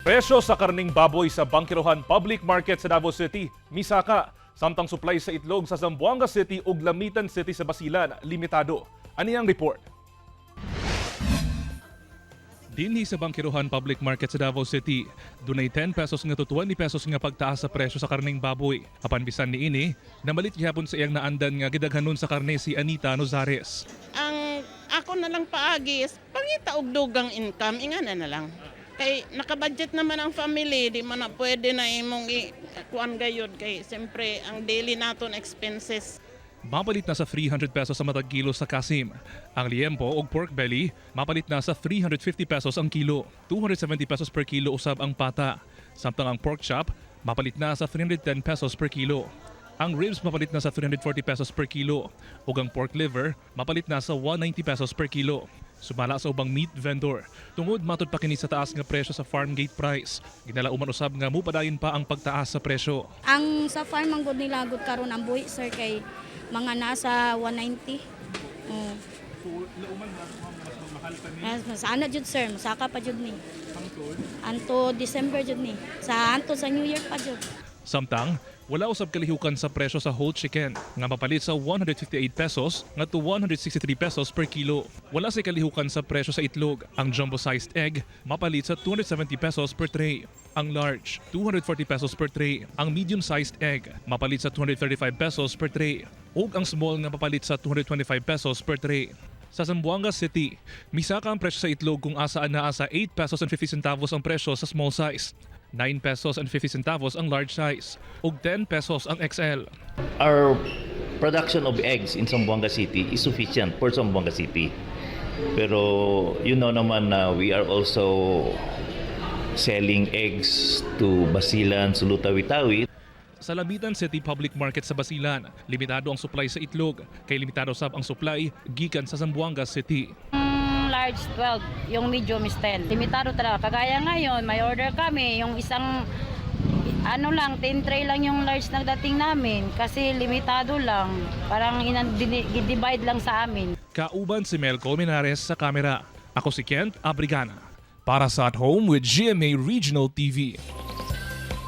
Presyo sa karning baboy sa Bangkirohan Public Market sa Davao City, misaka. Samtang supply sa itlog sa Zamboanga City ug Lamitan City sa Basilan, limitado. Ani ang report? Dinhi sa Bangkirohan Public Market sa Davao City, dunay 10 pesos nga to 20 pesos nga pagtaas sa presyo sa karning baboy. Apan bisan niini, namalit gihapon sa iyang naandan nga gidaghanon sa karne si Anita Nozares. Ang ako na lang paagis, pangita og dugang income, ingana na lang. Kay nakabudget naman ang family, di man na pwede na imong kuan gayud kay siyempre ang daily naton expenses. Mapalit na sa 300 pesos sa matag kilo sa kasim. Ang liempo o pork belly, mapalit na sa 350 pesos ang kilo. 270 pesos per kilo usab ang pata. Samtang ang pork chop, mapalit na sa 310 pesos per kilo. Ang ribs mapalit na sa 340 pesos per kilo. Ug ang pork liver, mapalit na sa 190 pesos per kilo. Sumala sa ubang meat vendor, tungod matod pa kini sa taas nga presyo sa farm gate price. Ginalauman usab nga mupadayon pa ang pagtaas sa presyo. Ang sa farm ang good nila good karon ang buhi sir kay mga nasa 190. Mas ana jud sir, masaka pa jud ni. Anto December jud ni. Sa New Year pa jud. Samtang, wala usab kalihukan sa presyo sa whole chicken nga mapalit sa 158 pesos ngadto 163 pesos per kilo. Wala sa kalihukan sa presyo sa itlog. Ang jumbo-sized egg mapalit sa 270 pesos per tray. Ang large, 240 pesos per tray. Ang medium-sized egg mapalit sa 235 pesos per tray. Ug ang small nga mapalit sa 225 pesos per tray. Sa Zamboanga City, misaka ang presyo sa itlog kung asaan na sa 8 pesos and 50 centavos ang presyo sa small size. 9 pesos and 50 centavos ang large size ug 10 pesos ang XL. Our production of eggs in Zamboanga City is sufficient for Zamboanga City. Pero you know naman na we are also selling eggs to Basilan, Sulu-Tawi-Tawi. Sa Lamitan City Public Market sa Basilan, limitado ang supply sa itlog, kay limitado sab ang supply gikan sa Zamboanga City. Large 12, yung medium is 10. Limitado talaga. Kagaya ngayon, may order kami, yung isang 10 tray lang yung large na dating namin kasi limitado lang. Parang divide lang sa amin. Kauban si Mel Colmenares sa kamera. Ako si Kent Abrigana. Para sa At Home with GMA Regional TV.